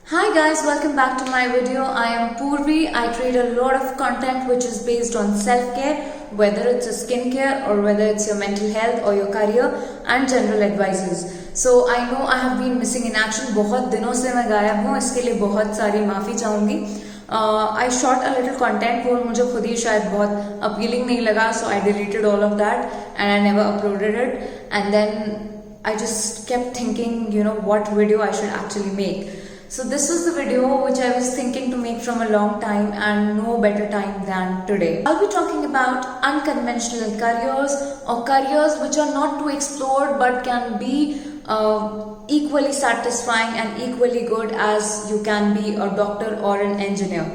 Hi guys, welcome back to my video. I am Purvi. I create a lot of content which is based on self-care, whether it's a skincare or whether it's your mental health or your career and general advices. So I know I have been missing in action. बहुत दिनों से मैं गायब हूँ, इसके लिए बहुत सारी माफ़ी चाहूँगी. I shot a little content वो मुझे खुद ही शायद बहुत appealing नहीं लगा, so I deleted all of that and I never uploaded it. And then I just kept thinking, what video I should actually make. So this was the video which I was thinking to make from a long time and no better time than today. I'll be talking about unconventional careers or careers which are not too explored but can be equally satisfying and equally good as you can be a doctor or an engineer.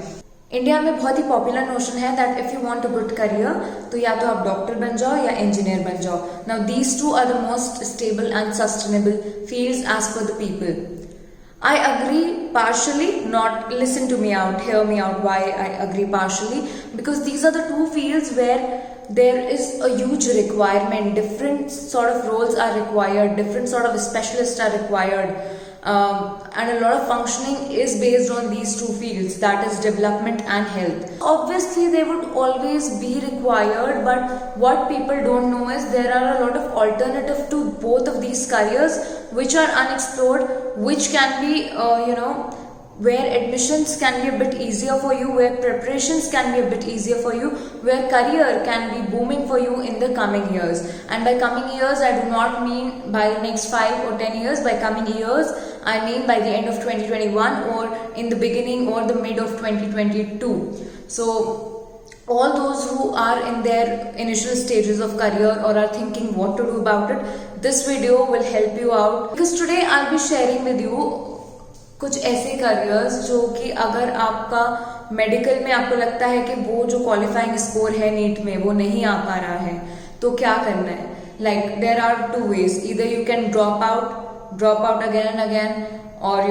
India में बहुत ही popular notion है that if you want a good career तो या तो आप doctor बन जाओ या इंजीनियर बन जाओ. Now these two are the most stable and sustainable fields as per the people. I agree partially, not listen to me out, hear me out why I agree partially, because these are the two fields where there is a huge requirement. Different sort of roles are required, different sort of specialists are required, and a lot of functioning is based on these two fields, that is development and health. Obviously they would always be required, but what people don't know is there are a lot of alternatives to both of these careers which are unexplored, which can be where admissions can be a bit easier for you, where preparations can be a bit easier for you, where career can be booming for you in the coming years. And by coming years I do not mean by the next 5 or 10 years. By coming years I mean by the end of 2021 or in the beginning or the mid of 2022. So all those who are in their initial stages of career or are thinking what to do about it, this video will help you out, because today I'll be sharing with you कुछ ऐसे careers जो कि अगर आपका medical में आपको लगता है कि वो जो क्वालिफाइंग स्कोर है नीट में वो नहीं आ पा रहा है तो क्या करना है. Like there are two ways. Either you can drop out again and again, or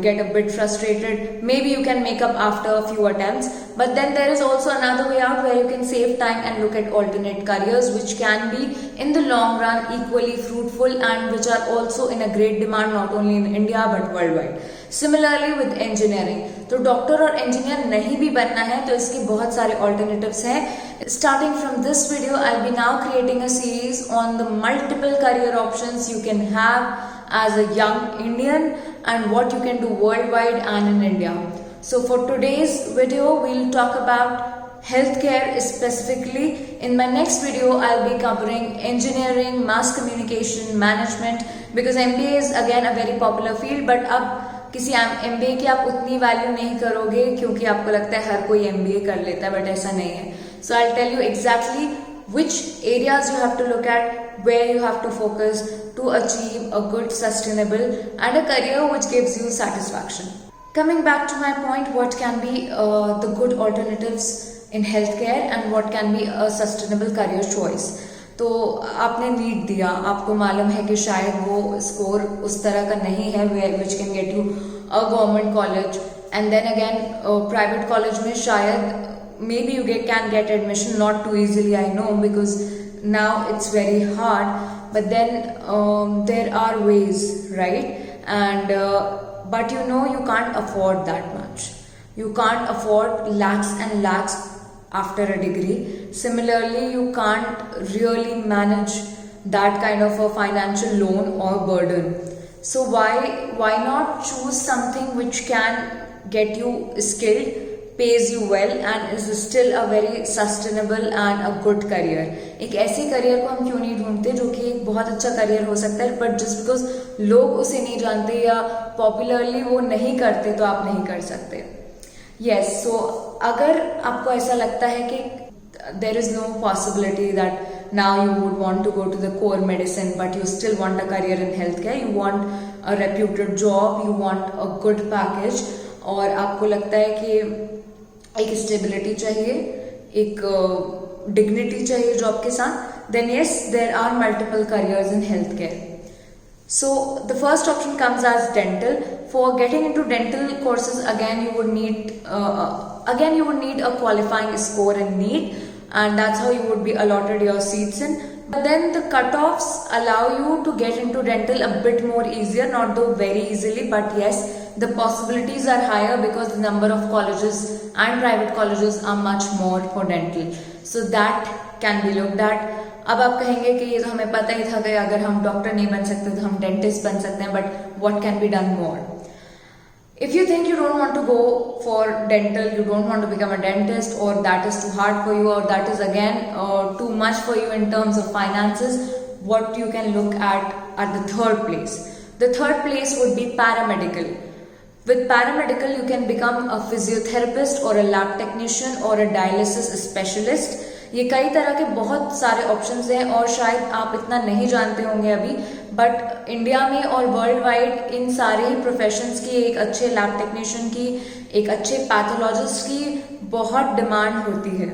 get a bit frustrated. Maybe you can make up after a few attempts, but then there is also another way out where you can save time and look at alternate careers which can be in the long run equally fruitful and which are also in a great demand not only in India but worldwide. Similarly with engineering, तो doctor और engineer नहीं भी बनना है तो इसके बहुत सारे alternatives हैं. Starting from this video, I'll be now creating a series on the multiple career options you can have as a young Indian and what you can do worldwide and in India. So for today's video, we'll talk about healthcare specifically. In my next video, I'll be covering engineering, mass communication, management, because MBA is again a very popular field, but अब किसी MBA की आप उतनी value नहीं करोगे क्योंकि आपको लगता है हर कोई MBA कर लेता है, बट ऐसा नहीं है. So I'll tell you exactly which areas you have to look at, where you have to focus to achieve a good, sustainable and a career which gives you satisfaction. Coming back to my point, what can be the good alternatives in healthcare and what can be a sustainable career choice. तो आपने NEET दिया, आपको मालूम है कि शायद वो score उस तरह का नहीं है which can get you a government college, and then again private college में शायद maybe you can get admission, not too easily I know because now it's very hard, but then there are ways, right? And but you can't afford that much. You can't afford lakhs and lakhs after a degree. Similarly, you can't really manage that kind of a financial loan or burden. So why not choose something which can get you skilled, pays you well and is still a very sustainable and a good career. एक ऐसे career को हम क्यों नहीं ढूंढते जो कि एक बहुत अच्छा करियर हो सकता है, बट जस्ट बिकॉज लोग उसे नहीं जानते या पॉपुलरली वो नहीं करते तो आप नहीं कर सकते. Yes, so अगर आपको ऐसा लगता है कि there is no possibility that now you would want to go to the core medicine but you still want a career in healthcare, you want a reputed job, you want a good package और आपको लगता है कि एक stability चाहिए, एक dignity चाहिए job के साथ, then yes, there are multiple careers in healthcare. So the first option comes as dental. For getting into dental courses, again you would need a qualifying score in NEET, and that's how you would be allotted your seats in. But then the cutoffs allow you to get into dental a bit more easier, not though very easily, but yes, the possibilities are higher because the number of colleges and private colleges are much more for dental. So that can be looked at. अब आप कहेंगे कि ये तो हमें पता ही था कि अगर हम डॉक्टर नहीं बन सकते तो हम डेंटिस्ट बन सकते हैं, but what can be done more? If you think you don't want to go for dental, you don't want to become a dentist, or that is too hard for you, or that is again too much for you in terms of finances, what you can look at the third place. The third place would be paramedical. With paramedical, you can become a physiotherapist or a lab technician or a dialysis specialist. ये कई तरह के बहुत सारे options हैं और शायद आप इतना नहीं जानते होंगे अभी, बट इंडिया में और वर्ल्ड वाइड इन सारे ही प्रोफेशंस की, एक अच्छे लैब टेक्नीशियन की, एक अच्छे पैथोलॉजिस्ट की बहुत डिमांड होती है.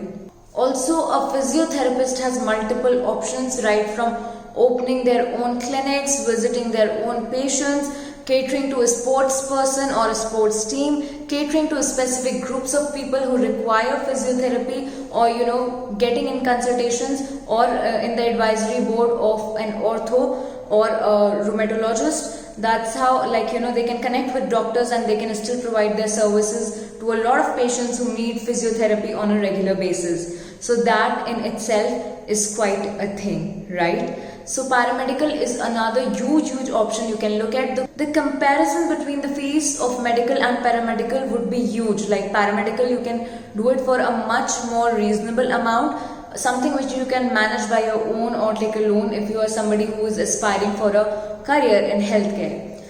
Also a physiotherapist has multiple options, right from opening their own clinics, visiting their own patients, catering to a sports person or a sports team, catering to specific groups of people who require physiotherapy, or getting in consultations or in the advisory board of an ortho or a rheumatologist. That's how they can connect with doctors and they can still provide their services to a lot of patients who need physiotherapy on a regular basis. So that in itself is quite a thing, right? So paramedical is another huge option you can look at. The comparison between the fees of medical and paramedical would be huge. Like paramedical, you can do it for a much more reasonable amount, something which you can manage by your own or take a loan if you are somebody who is aspiring for a career in healthcare.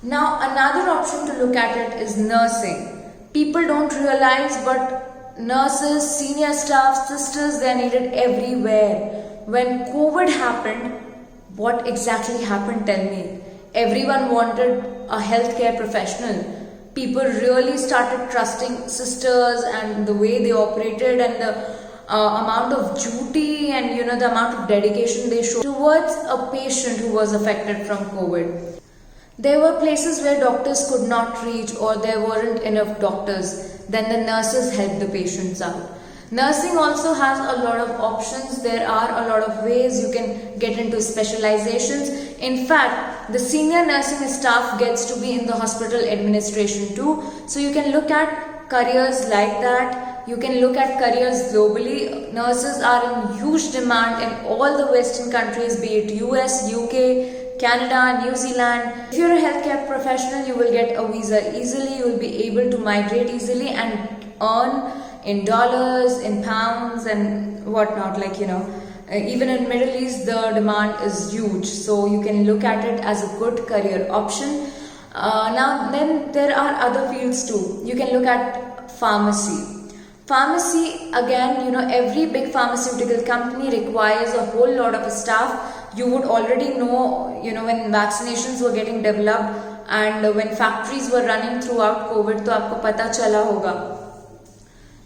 Now another option to look at it is nursing. People don't realize, but nurses, senior staff, sisters, they are needed everywhere. When COVID happened, what exactly happened? Tell me. Everyone wanted a healthcare professional. People really started trusting sisters and the way they operated and the amount of duty and the amount of dedication they showed towards a patient who was affected from COVID. There were places where doctors could not reach or there weren't enough doctors. Then the nurses helped the patients out. Nursing also has a lot of options. There are a lot of ways you can get into specializations. In fact, the senior nursing staff gets to be in the hospital administration too. So you can look at careers like that. You can look at careers globally. Nurses are in huge demand in all the Western countries, be it US, UK, Canada, New Zealand. If you're a healthcare professional, you will get a visa easily. You will be able to migrate easily and earn in dollars, in pounds and whatnot, even in Middle East the demand is huge, so you can look at it as a good career option. Now then there are other fields too. You can look at pharmacy. Pharmacy, again, every big pharmaceutical company requires a whole lot of staff. You would already know, when vaccinations were getting developed and when factories were running throughout COVID, तो आपको पता चला होगा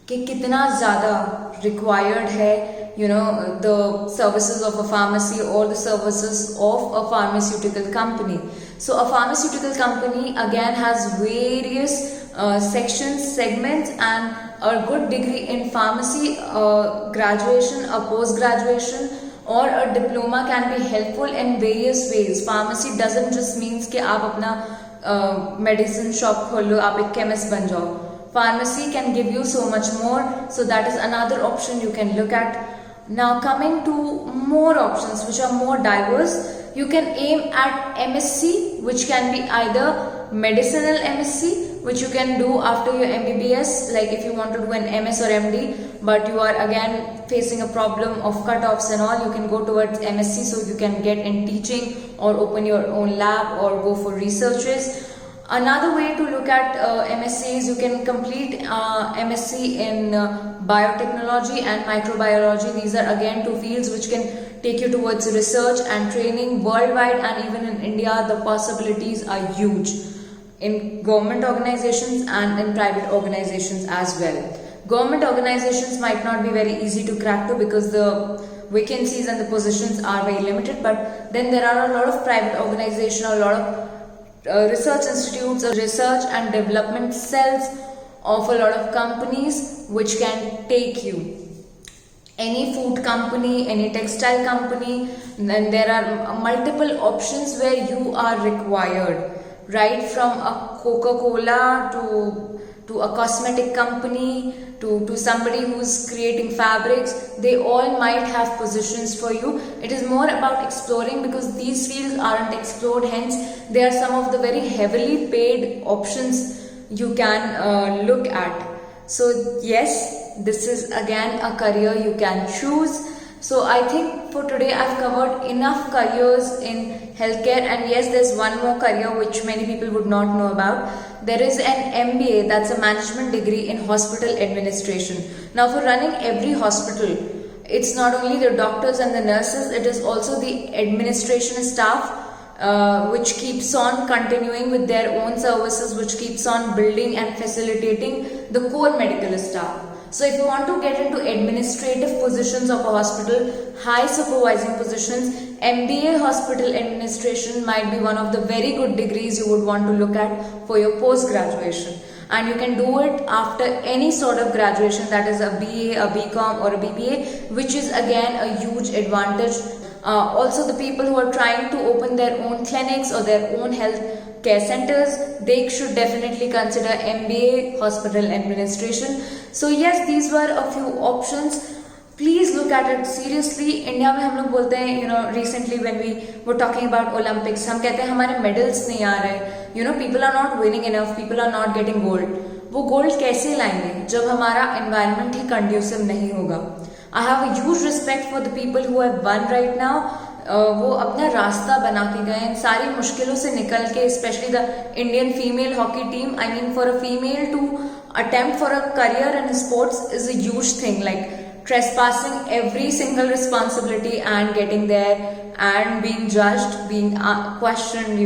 कि कितना ज़्यादा required है the services of a pharmacy or the services of a pharmaceutical company. So a pharmaceutical company again has various sections, segments, and a good degree in pharmacy, graduation, a post-graduation or a diploma can be helpful in various ways. Pharmacy doesn't just means कि आप अपना medicine shop खोल लो, आप एक chemist बन जाओ. Pharmacy can give you so much more, so that is another option you can look at. Now coming to more options which are more diverse, you can aim at MSc, which can be either medicinal MSc, which you can do after your MBBS, like if you want to do an MS or MD, but you are again facing a problem of cutoffs and all, you can go towards MSc, so you can get in teaching or open your own lab or go for researches. Another way to look at MSc is you can complete MSc in biotechnology and microbiology. These are again two fields which can take you towards research and training worldwide, and even in India the possibilities are huge in government organizations and in private organizations as well. Government organizations might not be very easy to crack to because the vacancies and the positions are very limited, but then there are a lot of private organizations, a lot of research institutes, research and development cells of a lot of companies which can take you. Any food company, any textile company, then there are multiple options where you are required. right from a Coca-Cola to a cosmetic company to somebody who's creating fabrics. They all might have positions for you. It is more about exploring, because these fields aren't explored, hence they are some of the very heavily paid options you can look at. So yes, this is again a career you can choose. So I think for today I've covered enough careers in healthcare, and yes, there's one more career which many people would not know about. There is an MBA, that's a management degree in hospital administration. Now for running every hospital, it's not only the doctors and the nurses, it is also the administration staff which keeps on continuing with their own services, which keeps on building and facilitating the core medical staff. So if you want to get into administrative positions of a hospital, high supervising positions, MBA hospital administration might be one of the very good degrees you would want to look at for your post graduation. And you can do it after any sort of graduation, that is a BA, a BCom or a BBA, which is again a huge advantage. Also, the people who are trying to open their own clinics or their own health care centers, they should definitely consider MBA hospital administration. So yes, these were a few options. Please look at it seriously. India में हम लोग बोलते हैं, recently when we were talking about Olympics, हम कहते हैं हमारे medals नहीं आ रहे, people are not winning enough, people are not getting gold. वो gold कैसे लाएंगे जब हमारा environment ही conducive नहीं होगा? I have a huge respect for the people who have won right now. वो अपना रास्ता बना के गए सारी मुश्किलों से निकल के, specially the Indian female hockey team. I mean for a female to attempt for a career in sports is a huge thing, like trespassing every single responsibility and getting there and being judged, being questioned,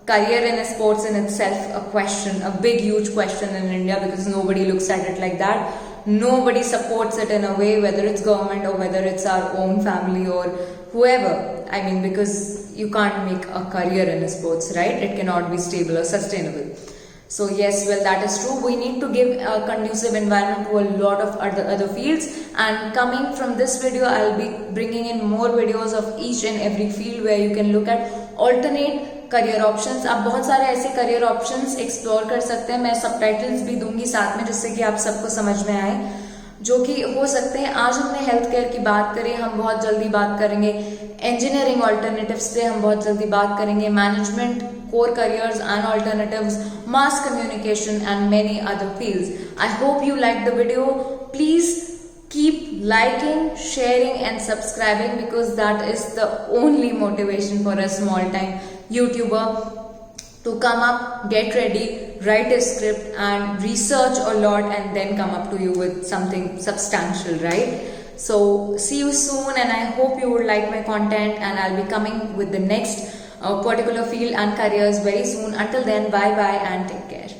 career in sports in itself a question, a big huge question in India, because nobody looks at it like that. Nobody supports it in a way, whether it's government or whether it's our own family or whoever. I mean, because you can't make a career in sports, right? It cannot be stable or sustainable. So yes, well, that is true. We need to give a conducive environment to a lot of other fields. And coming from this video, I'll be bringing in more videos of each and every field where you can look at alternate career options. आप बहुत सारे ऐसे career options explore कर सकते हैं. मैं subtitles भी दूंगी साथ में, जिससे कि आप सबको समझ में आए, जो कि हो सकते हैं. आज हमने हेल्थ केयर की बात करी, हम बहुत जल्दी बात करेंगे इंजीनियरिंग ऑल्टरनेटिव्स पे, हम बहुत जल्दी बात करेंगे management core careers and alternatives, mass communication and many other fields. I hope you liked the video. Please keep liking, sharing and subscribing, because that is the only motivation for a small time YouTuber to come up, get ready, write a script and research a lot and then come up to you with something substantial, right? So see you soon, and I hope you would like my content, and I'll be coming with the next particular field and careers very soon. Until then, bye bye and take care.